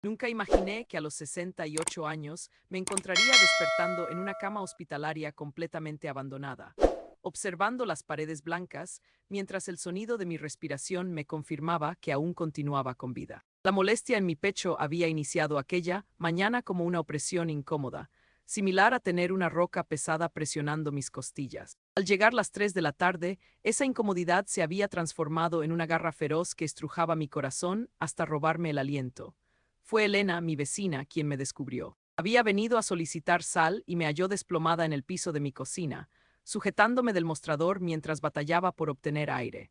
Nunca imaginé que a los 68 años me encontraría despertando en una cama hospitalaria completamente abandonada, observando las paredes blancas, mientras el sonido de mi respiración me confirmaba que aún continuaba con vida. La molestia en mi pecho había iniciado aquella mañana como una opresión incómoda, similar a tener una roca pesada presionando mis costillas. Al llegar las 3 de la tarde, esa incomodidad se había transformado en una garra feroz que estrujaba mi corazón hasta robarme el aliento. Fue Elena, mi vecina, quien me descubrió. Había venido a solicitar sal y me halló desplomada en el piso de mi cocina, sujetándome del mostrador mientras batallaba por obtener aire.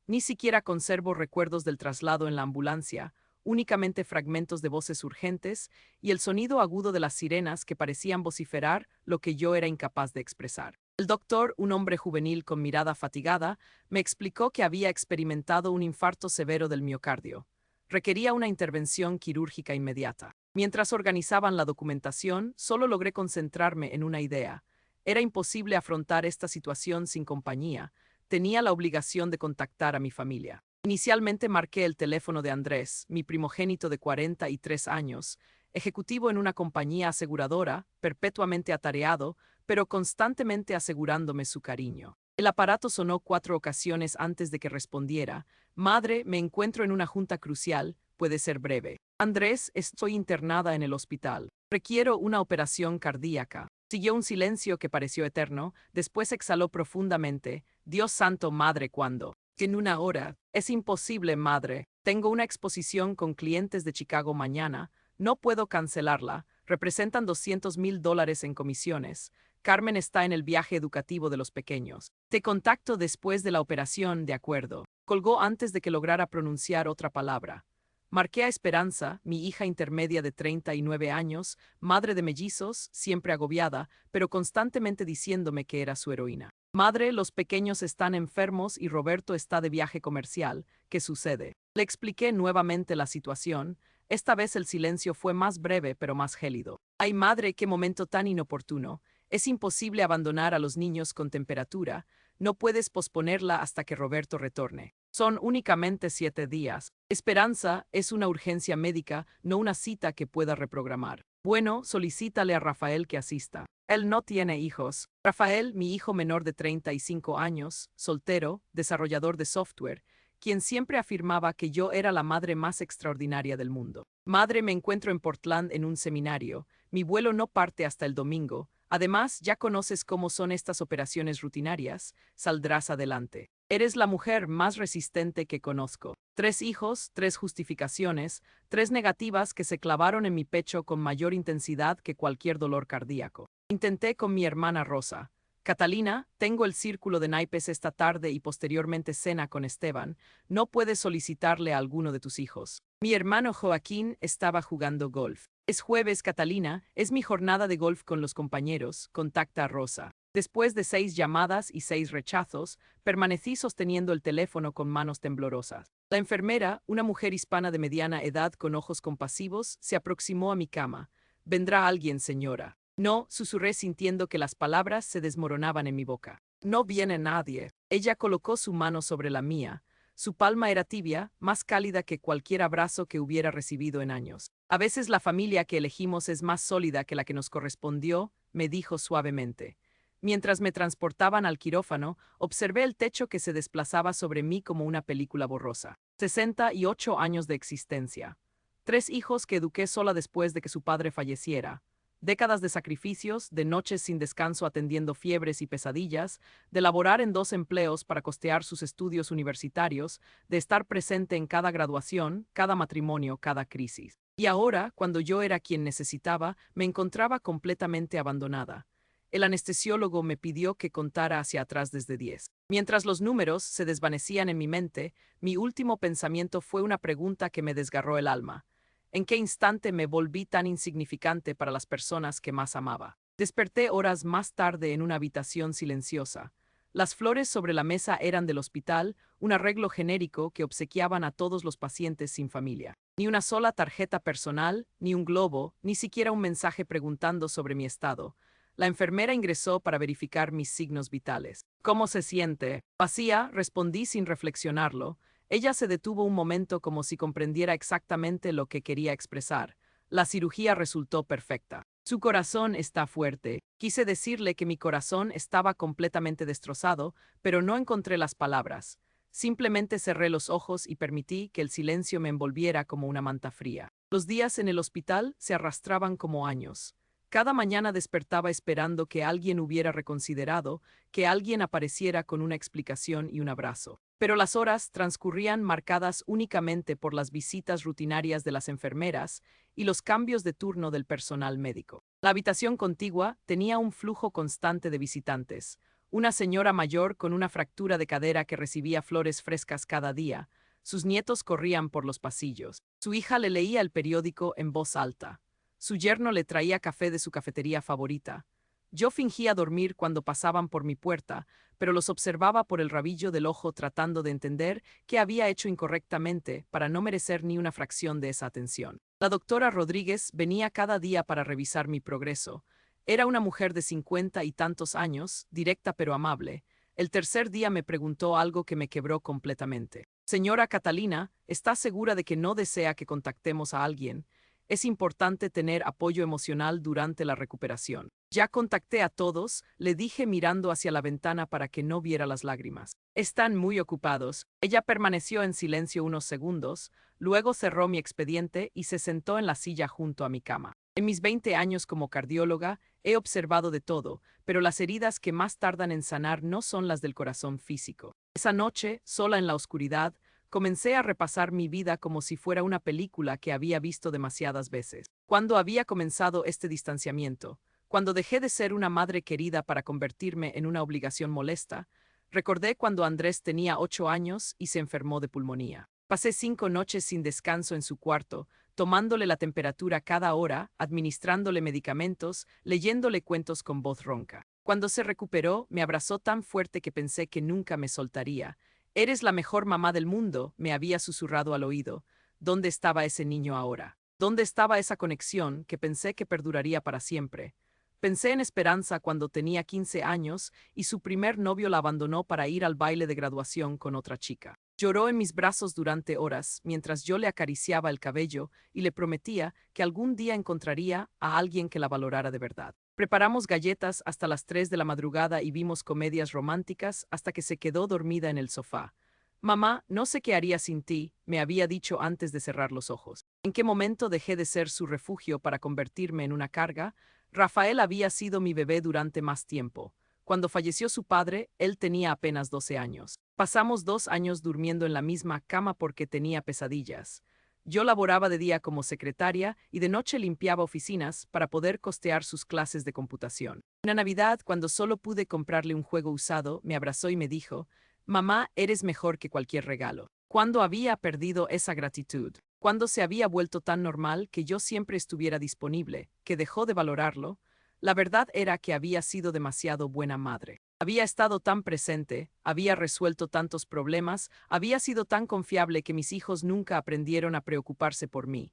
Ni siquiera conservo recuerdos del traslado en la ambulancia, únicamente fragmentos de voces urgentes y el sonido agudo de las sirenas que parecían vociferar lo que yo era incapaz de expresar. El doctor, un hombre juvenil con mirada fatigada, me explicó que había experimentado un infarto severo del miocardio. Requería una intervención quirúrgica inmediata. Mientras organizaban la documentación, solo logré concentrarme en una idea. Era imposible afrontar esta situación sin compañía. Tenía la obligación de contactar a mi familia. Inicialmente marqué el teléfono de Andrés, mi primogénito de 43 años, ejecutivo en una compañía aseguradora, perpetuamente atareado, pero constantemente asegurándome su cariño. El aparato sonó 4 ocasiones antes de que respondiera. Madre, me encuentro en una junta crucial, puede ser breve. Andrés, estoy internada en el hospital. Requiero una operación cardíaca. Siguió un silencio que pareció eterno, después exhaló profundamente. Dios santo, madre, ¿cuándo? En una hora. Es imposible, madre. Tengo una exposición con clientes de Chicago mañana. No puedo cancelarla. Representan $200,000 en comisiones. Carmen está en el viaje educativo de los pequeños. Te contacto después de la operación, de acuerdo. Colgó antes de que lograra pronunciar otra palabra. Marqué a Esperanza, mi hija intermedia de 39 años, madre de mellizos, siempre agobiada, pero constantemente diciéndome que era su heroína. Madre, los pequeños están enfermos y Roberto está de viaje comercial. ¿Qué sucede? Le expliqué nuevamente la situación. Esta vez el silencio fue más breve pero más gélido. Ay, madre, qué momento tan inoportuno. Es imposible abandonar a los niños con temperatura. No puedes posponerla hasta que Roberto retorne. Son únicamente 7 días. Esperanza, es una urgencia médica, no una cita que pueda reprogramar. Bueno, solicítale a Rafael que asista. Él no tiene hijos. Rafael, mi hijo menor de 35 años, soltero, desarrollador de software, quien siempre afirmaba que yo era la madre más extraordinaria del mundo. Madre, me encuentro en Portland en un seminario. Mi vuelo no parte hasta el domingo. Además, ya conoces cómo son estas operaciones rutinarias. Saldrás adelante. Eres la mujer más resistente que conozco. 3 hijos, 3 justificaciones, 3 negativas que se clavaron en mi pecho con mayor intensidad que cualquier dolor cardíaco. Intenté con mi hermana Rosa. Catalina, tengo el círculo de naipes esta tarde y posteriormente cena con Esteban. No puedes solicitarle a alguno de tus hijos. Mi hermano Joaquín estaba jugando golf. Es jueves, Catalina, es mi jornada de golf con los compañeros. Contacta a Rosa. Después de 6 llamadas y 6 rechazos, permanecí sosteniendo el teléfono con manos temblorosas. La enfermera, una mujer hispana de mediana edad con ojos compasivos, se aproximó a mi cama. «¿Vendrá alguien, señora?» «No», susurré sintiendo que las palabras se desmoronaban en mi boca. «No viene nadie». Ella colocó su mano sobre la mía. Su palma era tibia, más cálida que cualquier abrazo que hubiera recibido en años. «A veces la familia que elegimos es más sólida que la que nos correspondió», me dijo suavemente. Mientras me transportaban al quirófano, observé el techo que se desplazaba sobre mí como una película borrosa. 68 años de existencia. 3 hijos que eduqué sola después de que su padre falleciera. Décadas de sacrificios, de noches sin descanso atendiendo fiebres y pesadillas, de laborar en 2 empleos para costear sus estudios universitarios, de estar presente en cada graduación, cada matrimonio, cada crisis. Y ahora, cuando yo era quien necesitaba, me encontraba completamente abandonada. El anestesiólogo me pidió que contara hacia atrás desde 10. Mientras los números se desvanecían en mi mente, mi último pensamiento fue una pregunta que me desgarró el alma. ¿En qué instante me volví tan insignificante para las personas que más amaba? Desperté horas más tarde en una habitación silenciosa. Las flores sobre la mesa eran del hospital, un arreglo genérico que obsequiaban a todos los pacientes sin familia. Ni una sola tarjeta personal, ni un globo, ni siquiera un mensaje preguntando sobre mi estado. La enfermera ingresó para verificar mis signos vitales. «¿Cómo se siente?» «Vacía», respondí sin reflexionarlo. Ella se detuvo un momento como si comprendiera exactamente lo que quería expresar. La cirugía resultó perfecta. Su corazón está fuerte. Quise decirle que mi corazón estaba completamente destrozado, pero no encontré las palabras. Simplemente cerré los ojos y permití que el silencio me envolviera como una manta fría. Los días en el hospital se arrastraban como años. Cada mañana despertaba esperando que alguien hubiera reconsiderado, que alguien apareciera con una explicación y un abrazo. Pero las horas transcurrían marcadas únicamente por las visitas rutinarias de las enfermeras y los cambios de turno del personal médico. La habitación contigua tenía un flujo constante de visitantes. Una señora mayor con una fractura de cadera que recibía flores frescas cada día. Sus nietos corrían por los pasillos. Su hija le leía el periódico en voz alta. Su yerno le traía café de su cafetería favorita. Yo fingía dormir cuando pasaban por mi puerta, pero los observaba por el rabillo del ojo tratando de entender qué había hecho incorrectamente para no merecer ni una fracción de esa atención. La doctora Rodríguez venía cada día para revisar mi progreso. Era una mujer de 50 y tantos años, directa pero amable. El tercer día me preguntó algo que me quebró completamente. Señora Catalina, ¿está segura de que no desea que contactemos a alguien? Es importante tener apoyo emocional durante la recuperación. Ya contacté a todos, le dije mirando hacia la ventana para que no viera las lágrimas. Están muy ocupados. Ella permaneció en silencio unos segundos, luego cerró mi expediente y se sentó en la silla junto a mi cama. En mis 20 años como cardióloga, he observado de todo, pero las heridas que más tardan en sanar no son las del corazón físico. Esa noche, sola en la oscuridad, comencé a repasar mi vida como si fuera una película que había visto demasiadas veces. Cuando había comenzado este distanciamiento, cuando dejé de ser una madre querida para convertirme en una obligación molesta, recordé cuando Andrés tenía 8 años y se enfermó de pulmonía. Pasé 5 noches sin descanso en su cuarto, tomándole la temperatura cada hora, administrándole medicamentos, leyéndole cuentos con voz ronca. Cuando se recuperó, me abrazó tan fuerte que pensé que nunca me soltaría. Eres la mejor mamá del mundo, me había susurrado al oído. ¿Dónde estaba ese niño ahora? ¿Dónde estaba esa conexión que pensé que perduraría para siempre? Pensé en Esperanza cuando tenía 15 años y su primer novio la abandonó para ir al baile de graduación con otra chica. Lloró en mis brazos durante horas, mientras yo le acariciaba el cabello y le prometía que algún día encontraría a alguien que la valorara de verdad. Preparamos galletas hasta las 3 de la madrugada y vimos comedias románticas hasta que se quedó dormida en el sofá. Mamá, no sé qué haría sin ti, me había dicho antes de cerrar los ojos. ¿En qué momento dejé de ser su refugio para convertirme en una carga? Rafael había sido mi bebé durante más tiempo. Cuando falleció su padre, él tenía apenas 12 años. Pasamos 2 años durmiendo en la misma cama porque tenía pesadillas. Yo laboraba de día como secretaria y de noche limpiaba oficinas para poder costear sus clases de computación. Una Navidad, cuando solo pude comprarle un juego usado, me abrazó y me dijo, «Mamá, eres mejor que cualquier regalo». ¿Cuándo había perdido esa gratitud? ¿Cuándo se había vuelto tan normal que yo siempre estuviera disponible, que dejó de valorarlo? La verdad era que había sido demasiado buena madre. Había estado tan presente, había resuelto tantos problemas, había sido tan confiable que mis hijos nunca aprendieron a preocuparse por mí.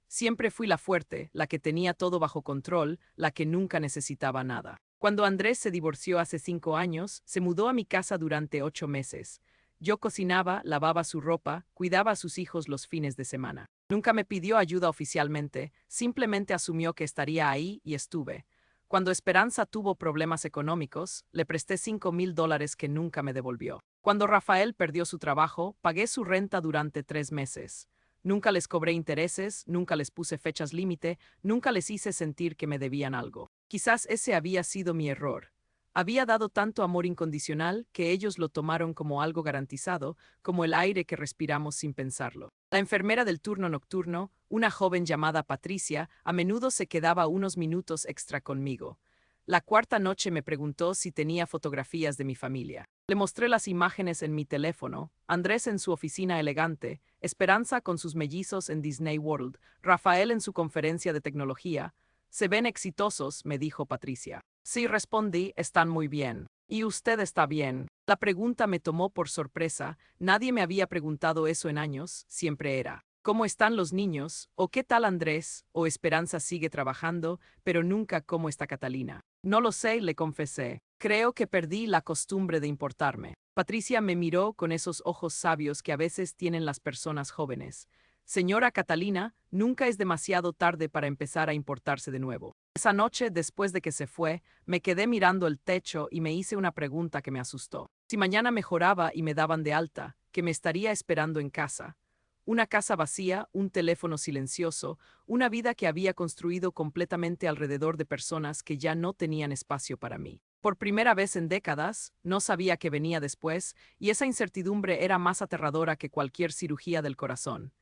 Siempre fui la fuerte, la que tenía todo bajo control, la que nunca necesitaba nada. Cuando Andrés se divorció hace 5 años, se mudó a mi casa durante 8 meses. Yo cocinaba, lavaba su ropa, cuidaba a sus hijos los fines de semana. Nunca me pidió ayuda oficialmente, simplemente asumió que estaría ahí y estuve. Cuando Esperanza tuvo problemas económicos, le presté $5,000 que nunca me devolvió. Cuando Rafael perdió su trabajo, pagué su renta durante 3 meses. Nunca les cobré intereses, nunca les puse fechas límite, nunca les hice sentir que me debían algo. Quizás ese había sido mi error. Había dado tanto amor incondicional que ellos lo tomaron como algo garantizado, como el aire que respiramos sin pensarlo. La enfermera del turno nocturno, una joven llamada Patricia, a menudo se quedaba unos minutos extra conmigo. La cuarta noche me preguntó si tenía fotografías de mi familia. Le mostré las imágenes en mi teléfono, Andrés en su oficina elegante, Esperanza con sus mellizos en Disney World, Rafael en su conferencia de tecnología. Se ven exitosos, me dijo Patricia. Sí, respondí, están muy bien. ¿Y usted está bien? La pregunta me tomó por sorpresa, nadie me había preguntado eso en años, siempre era, ¿cómo están los niños? ¿O qué tal Andrés? ¿O Esperanza sigue trabajando? Pero nunca ¿cómo está Catalina? No lo sé, le confesé. Creo que perdí la costumbre de importarme. Patricia me miró con esos ojos sabios que a veces tienen las personas jóvenes. Señora Catalina, nunca es demasiado tarde para empezar a importarse de nuevo. Esa noche, después de que se fue, me quedé mirando el techo y me hice una pregunta que me asustó. Si mañana mejoraba y me daban de alta, ¿qué me estaría esperando en casa? Una casa vacía, un teléfono silencioso, una vida que había construido completamente alrededor de personas que ya no tenían espacio para mí. Por primera vez en décadas, no sabía qué venía después, y esa incertidumbre era más aterradora que cualquier cirugía del corazón.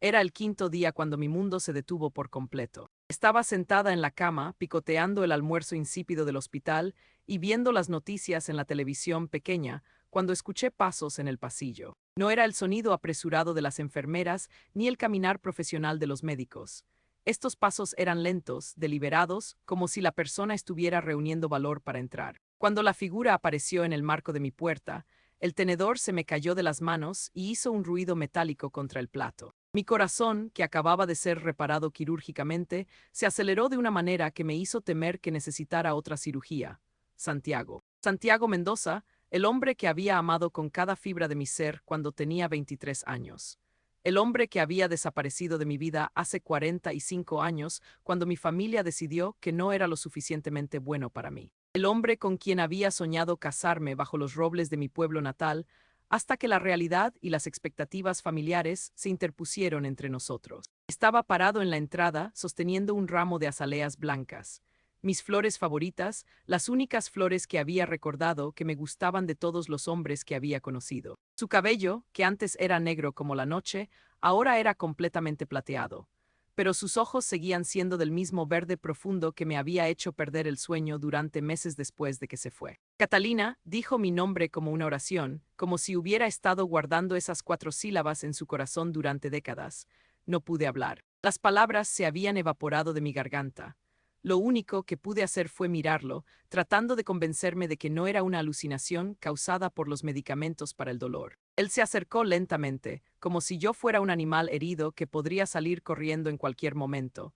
Era el quinto día cuando mi mundo se detuvo por completo. Estaba sentada en la cama, picoteando el almuerzo insípido del hospital y viendo las noticias en la televisión pequeña, cuando escuché pasos en el pasillo. No era el sonido apresurado de las enfermeras ni el caminar profesional de los médicos. Estos pasos eran lentos, deliberados, como si la persona estuviera reuniendo valor para entrar. Cuando la figura apareció en el marco de mi puerta, el tenedor se me cayó de las manos y hizo un ruido metálico contra el plato. Mi corazón, que acababa de ser reparado quirúrgicamente, se aceleró de una manera que me hizo temer que necesitara otra cirugía. Santiago. Santiago Mendoza, el hombre que había amado con cada fibra de mi ser cuando tenía 23 años. El hombre que había desaparecido de mi vida hace 45 años cuando mi familia decidió que no era lo suficientemente bueno para mí. El hombre con quien había soñado casarme bajo los robles de mi pueblo natal, hasta que la realidad y las expectativas familiares se interpusieron entre nosotros. Estaba parado en la entrada, sosteniendo un ramo de azaleas blancas. Mis flores favoritas, las únicas flores que había recordado que me gustaban de todos los hombres que había conocido. Su cabello, que antes era negro como la noche, ahora era completamente plateado. Pero sus ojos seguían siendo del mismo verde profundo que me había hecho perder el sueño durante meses después de que se fue. Catalina dijo mi nombre como una oración, como si hubiera estado guardando esas 4 sílabas en su corazón durante décadas. No pude hablar. Las palabras se habían evaporado de mi garganta. Lo único que pude hacer fue mirarlo, tratando de convencerme de que no era una alucinación causada por los medicamentos para el dolor. Él se acercó lentamente, como si yo fuera un animal herido que podría salir corriendo en cualquier momento.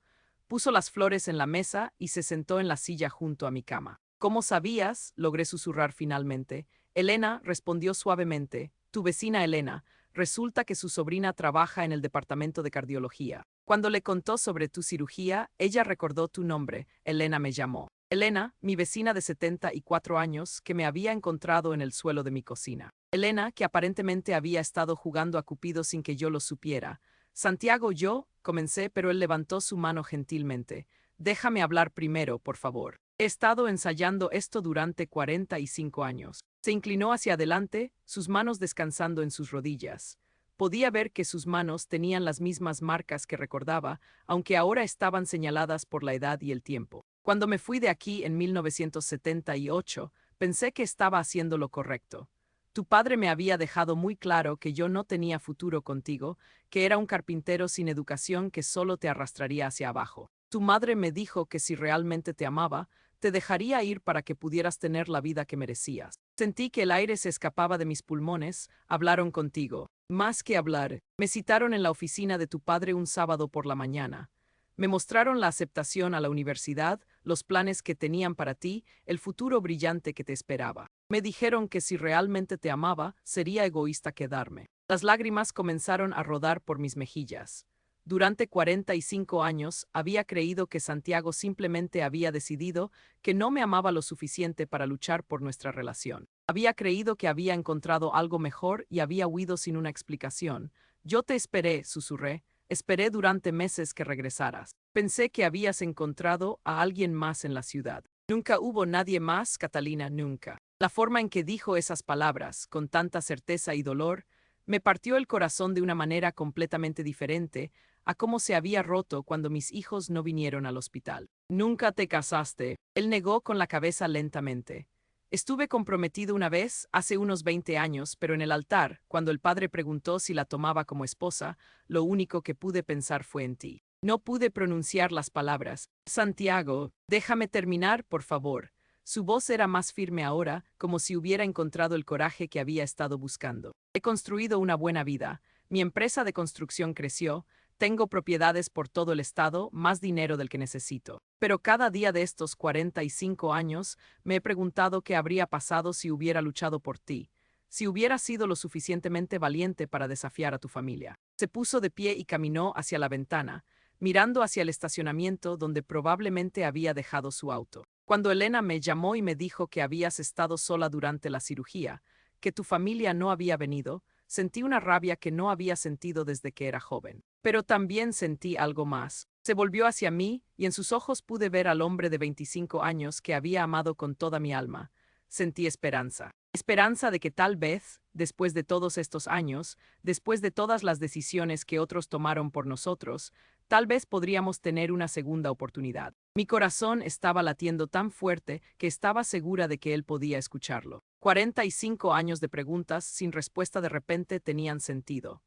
Puso las flores en la mesa y se sentó en la silla junto a mi cama. ¿Cómo sabías?, logré susurrar finalmente. Elena respondió suavemente. Tu vecina Elena. Resulta que su sobrina trabaja en el departamento de cardiología. Cuando le contó sobre tu cirugía, ella recordó tu nombre. Elena me llamó. Elena, mi vecina de 74 años, que me había encontrado en el suelo de mi cocina. Elena, que aparentemente había estado jugando a Cupido sin que yo lo supiera. Santiago, yo, comencé, pero él levantó su mano gentilmente. Déjame hablar primero, por favor. He estado ensayando esto durante 45 años. Se inclinó hacia adelante, sus manos descansando en sus rodillas. Podía ver que sus manos tenían las mismas marcas que recordaba, aunque ahora estaban señaladas por la edad y el tiempo. Cuando me fui de aquí en 1978, pensé que estaba haciendo lo correcto. Tu padre me había dejado muy claro que yo no tenía futuro contigo, que era un carpintero sin educación que solo te arrastraría hacia abajo. Tu madre me dijo que si realmente te amaba, te dejaría ir para que pudieras tener la vida que merecías. Sentí que el aire se escapaba de mis pulmones. Hablaron contigo. Más que hablar, me citaron en la oficina de tu padre un sábado por la mañana. Me mostraron la aceptación a la universidad, los planes que tenían para ti, el futuro brillante que te esperaba. Me dijeron que si realmente te amaba, sería egoísta quedarme. Las lágrimas comenzaron a rodar por mis mejillas. Durante 45 años había creído que Santiago simplemente había decidido que no me amaba lo suficiente para luchar por nuestra relación. Había creído que había encontrado algo mejor y había huido sin una explicación. Yo te esperé, susurré. Esperé durante meses que regresaras. Pensé que habías encontrado a alguien más en la ciudad. Nunca hubo nadie más, Catalina, nunca. La forma en que dijo esas palabras, con tanta certeza y dolor, me partió el corazón de una manera completamente diferente a cómo se había roto cuando mis hijos no vinieron al hospital. Nunca te casaste. Él negó con la cabeza lentamente. Estuve comprometido una vez, hace unos 20 años, pero en el altar, cuando el padre preguntó si la tomaba como esposa, lo único que pude pensar fue en ti. No pude pronunciar las palabras. Santiago, déjame terminar, por favor. Su voz era más firme ahora, como si hubiera encontrado el coraje que había estado buscando. He construido una buena vida. Mi empresa de construcción creció. Tengo propiedades por todo el estado, más dinero del que necesito. Pero cada día de estos 45 años me he preguntado qué habría pasado si hubiera luchado por ti. si hubieras sido lo suficientemente valiente para desafiar a tu familia. Se puso de pie y caminó hacia la ventana, mirando hacia el estacionamiento donde probablemente había dejado su auto. Cuando Elena me llamó y me dijo que habías estado sola durante la cirugía, que tu familia no había venido, sentí una rabia que no había sentido desde que era joven. Pero también sentí algo más. Se volvió hacia mí y en sus ojos pude ver al hombre de 25 años que había amado con toda mi alma. Sentí esperanza. Esperanza de que tal vez, después de todos estos años, después de todas las decisiones que otros tomaron por nosotros, tal vez podríamos tener una segunda oportunidad. Mi corazón estaba latiendo tan fuerte que estaba segura de que él podía escucharlo. 45 años de preguntas sin respuesta de repente tenían sentido.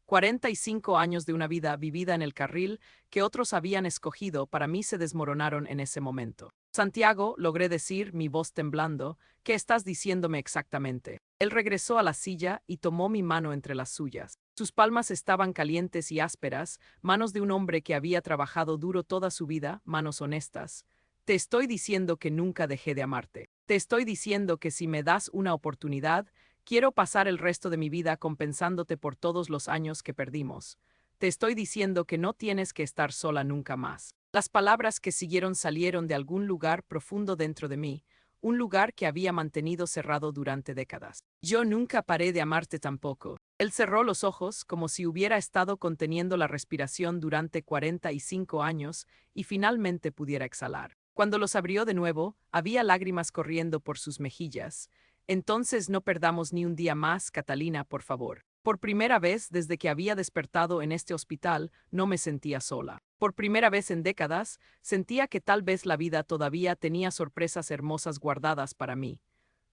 45 años de una vida vivida en el carril que otros habían escogido para mí se desmoronaron en ese momento. Santiago, logré decir, mi voz temblando, ¿qué estás diciéndome exactamente? Él regresó a la silla y tomó mi mano entre las suyas. Sus palmas estaban calientes y ásperas, manos de un hombre que había trabajado duro toda su vida, manos honestas. Te estoy diciendo que nunca dejé de amarte. Te estoy diciendo que si me das una oportunidad, quiero pasar el resto de mi vida compensándote por todos los años que perdimos. Te estoy diciendo que no tienes que estar sola nunca más. Las palabras que siguieron salieron de algún lugar profundo dentro de mí, un lugar que había mantenido cerrado durante décadas. Yo nunca paré de amarte tampoco. Él cerró los ojos como si hubiera estado conteniendo la respiración durante 45 años y finalmente pudiera exhalar. Cuando los abrió de nuevo, había lágrimas corriendo por sus mejillas. Entonces no perdamos ni un día más, Catalina, por favor. Por primera vez desde que había despertado en este hospital, no me sentía sola. Por primera vez en décadas, sentía que tal vez la vida todavía tenía sorpresas hermosas guardadas para mí.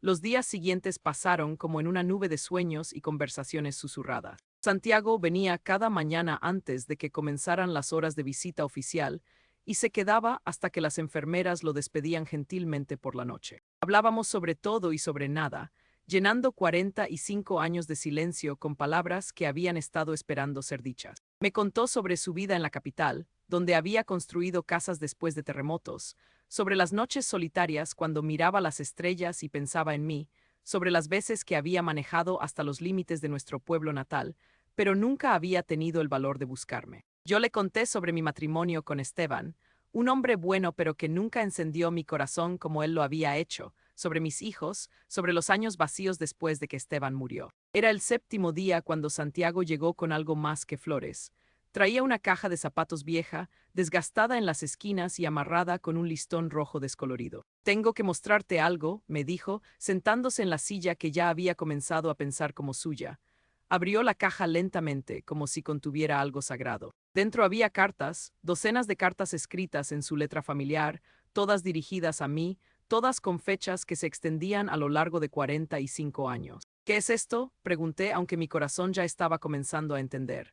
Los días siguientes pasaron como en una nube de sueños y conversaciones susurradas. Santiago venía cada mañana antes de que comenzaran las horas de visita oficial y se quedaba hasta que las enfermeras lo despedían gentilmente por la noche. Hablábamos sobre todo y sobre nada, llenando 45 años de silencio con palabras que habían estado esperando ser dichas. Me contó sobre su vida en la capital, donde había construido casas después de terremotos, sobre las noches solitarias cuando miraba las estrellas y pensaba en mí, sobre las veces que había manejado hasta los límites de nuestro pueblo natal, pero nunca había tenido el valor de buscarme. Yo le conté sobre mi matrimonio con Esteban, un hombre bueno pero que nunca encendió mi corazón como él lo había hecho, sobre mis hijos, sobre los años vacíos después de que Esteban murió. Era el 7.º día cuando Santiago llegó con algo más que flores. Traía una caja de zapatos vieja, desgastada en las esquinas y amarrada con un listón rojo descolorido. Tengo que mostrarte algo, me dijo, sentándose en la silla que ya había comenzado a pensar como suya. Abrió la caja lentamente, como si contuviera algo sagrado. Dentro había cartas, docenas de cartas escritas en su letra familiar, todas dirigidas a mí, todas con fechas que se extendían a lo largo de 45 años. ¿Qué es esto?, pregunté, aunque mi corazón ya estaba comenzando a entender.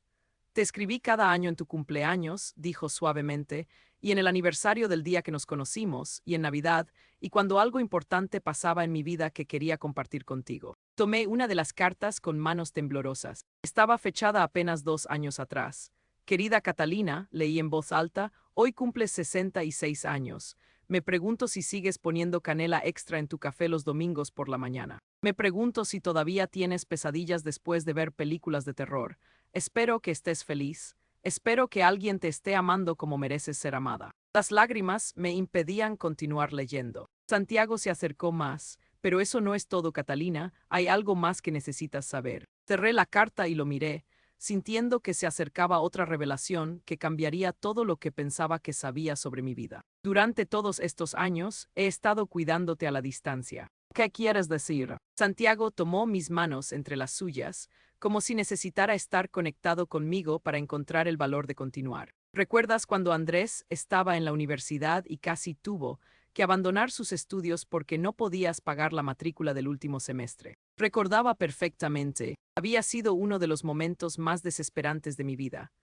Te escribí cada año en tu cumpleaños, dijo suavemente, y en el aniversario del día que nos conocimos, y en Navidad, y cuando algo importante pasaba en mi vida que quería compartir contigo. Tomé una de las cartas con manos temblorosas. Estaba fechada apenas 2 años atrás. Querida Catalina, leí en voz alta, hoy cumples 66 años. Me pregunto si sigues poniendo canela extra en tu café los domingos por la mañana. Me pregunto si todavía tienes pesadillas después de ver películas de terror. Espero que estés feliz. Espero que alguien te esté amando como mereces ser amada. Las lágrimas me impedían continuar leyendo. Santiago se acercó más. Pero eso no es todo, Catalina, hay algo más que necesitas saber. Cerré la carta y lo miré, sintiendo que se acercaba otra revelación que cambiaría todo lo que pensaba que sabía sobre mi vida. Durante todos estos años, he estado cuidándote a la distancia. ¿Qué quieres decir? Santiago tomó mis manos entre las suyas, como si necesitara estar conectado conmigo para encontrar el valor de continuar. ¿Recuerdas cuando Andrés estaba en la universidad y casi tuvo que abandonar sus estudios porque no podías pagar la matrícula del último semestre? Recordaba perfectamente. Había sido uno de los momentos más desesperantes de mi vida.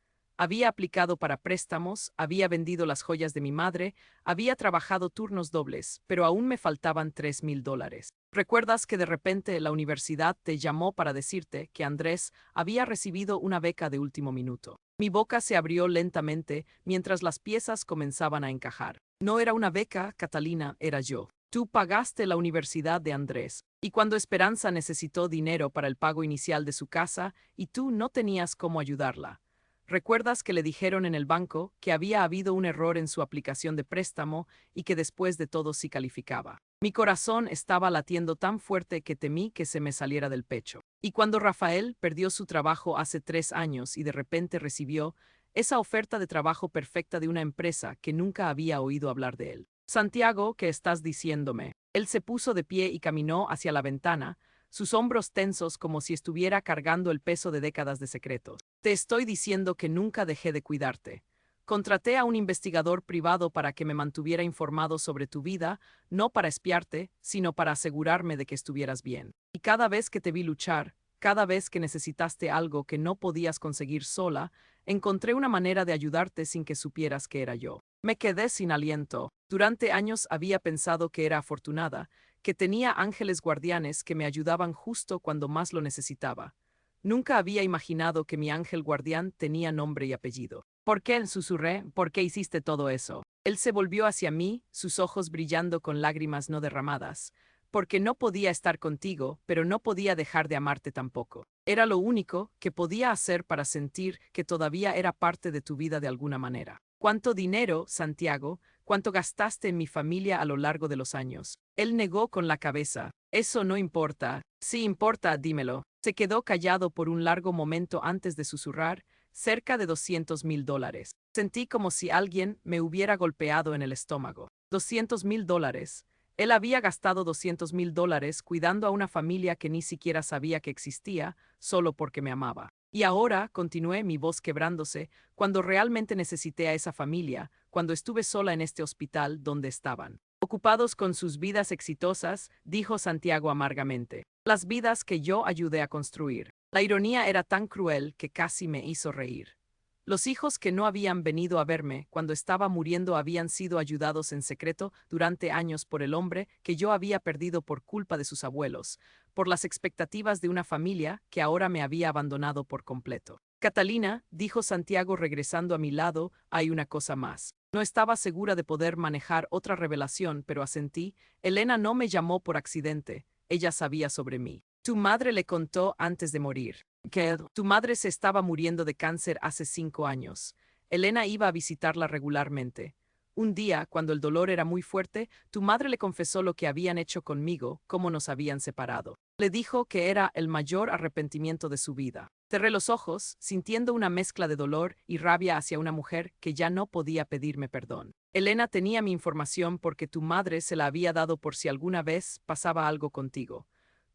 Había aplicado para préstamos, había vendido las joyas de mi madre, había trabajado turnos dobles, pero aún me faltaban $3,000. ¿Recuerdas que de repente la universidad te llamó para decirte que Andrés había recibido una beca de último minuto? Mi boca se abrió lentamente mientras las piezas comenzaban a encajar. No era una beca, Catalina, era yo. Tú pagaste la universidad de Andrés, y cuando Esperanza necesitó dinero para el pago inicial de su casa, y tú no tenías cómo ayudarla. ¿Recuerdas que le dijeron en el banco que había habido un error en su aplicación de préstamo y que después de todo sí calificaba? Mi corazón estaba latiendo tan fuerte que temí que se me saliera del pecho. Y cuando Rafael perdió su trabajo hace 3 años y de repente recibió esa oferta de trabajo perfecta de una empresa que nunca había oído hablar de él. Santiago, ¿qué estás diciéndome? Él se puso de pie y caminó hacia la ventana, sus hombros tensos como si estuviera cargando el peso de décadas de secretos. Te estoy diciendo que nunca dejé de cuidarte. Contraté a un investigador privado para que me mantuviera informado sobre tu vida, no para espiarte, sino para asegurarme de que estuvieras bien. Y cada vez que te vi luchar, cada vez que necesitaste algo que no podías conseguir sola, encontré una manera de ayudarte sin que supieras que era yo. Me quedé sin aliento. Durante años había pensado que era afortunada, que tenía ángeles guardianes que me ayudaban justo cuando más lo necesitaba. Nunca había imaginado que mi ángel guardián tenía nombre y apellido. ¿Por qué? Susurré. ¿Por qué hiciste todo eso? Él se volvió hacia mí, sus ojos brillando con lágrimas no derramadas. Porque no podía estar contigo, pero no podía dejar de amarte tampoco. Era lo único que podía hacer para sentir que todavía era parte de tu vida de alguna manera. ¿Cuánto dinero, Santiago? ¿Cuánto gastaste en mi familia a lo largo de los años? Él negó con la cabeza. Eso no importa. Sí importa, dímelo. Se quedó callado por un largo momento antes de susurrar, cerca de $200,000. Sentí como si alguien me hubiera golpeado en el estómago. $200,000. Él había gastado $200,000 cuidando a una familia que ni siquiera sabía que existía, solo porque me amaba. Y ahora, continué, mi voz quebrándose, cuando realmente necesité a esa familia, cuando estuve sola en este hospital donde estaban. Ocupados con sus vidas exitosas, dijo Santiago amargamente. Las vidas que yo ayudé a construir. La ironía era tan cruel que casi me hizo reír. Los hijos que no habían venido a verme cuando estaba muriendo habían sido ayudados en secreto durante años por el hombre que yo había perdido por culpa de sus abuelos, por las expectativas de una familia que ahora me había abandonado por completo. Catalina, dijo Santiago regresando a mi lado, hay una cosa más. No estaba segura de poder manejar otra revelación, pero asentí. Elena no me llamó por accidente, ella sabía sobre mí. Tu madre le contó antes de morir que tu madre se estaba muriendo de cáncer hace 5 años. Elena iba a visitarla regularmente. Un día, cuando el dolor era muy fuerte, tu madre le confesó lo que habían hecho conmigo, cómo nos habían separado. Le dijo que era el mayor arrepentimiento de su vida. Cerré los ojos, sintiendo una mezcla de dolor y rabia hacia una mujer que ya no podía pedirme perdón. Elena tenía mi información porque tu madre se la había dado por si alguna vez pasaba algo contigo.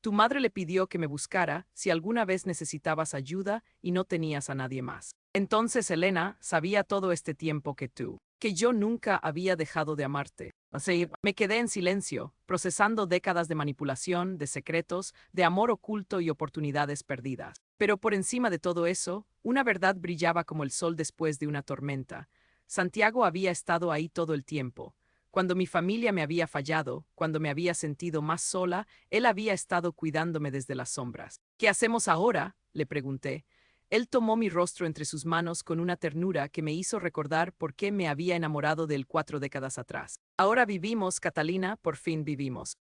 Tu madre le pidió que me buscara si alguna vez necesitabas ayuda y no tenías a nadie más. Entonces Elena sabía todo este tiempo que yo nunca había dejado de amarte. Así, me quedé en silencio, procesando décadas de manipulación, de secretos, de amor oculto y oportunidades perdidas. Pero por encima de todo eso, una verdad brillaba como el sol después de una tormenta. Santiago había estado ahí todo el tiempo. Cuando mi familia me había fallado, cuando me había sentido más sola, él había estado cuidándome desde las sombras. ¿Qué hacemos ahora?, le pregunté. Él tomó mi rostro entre sus manos con una ternura que me hizo recordar por qué me había enamorado de él 4 décadas atrás. Ahora vivimos, Catalina, por fin vivimos.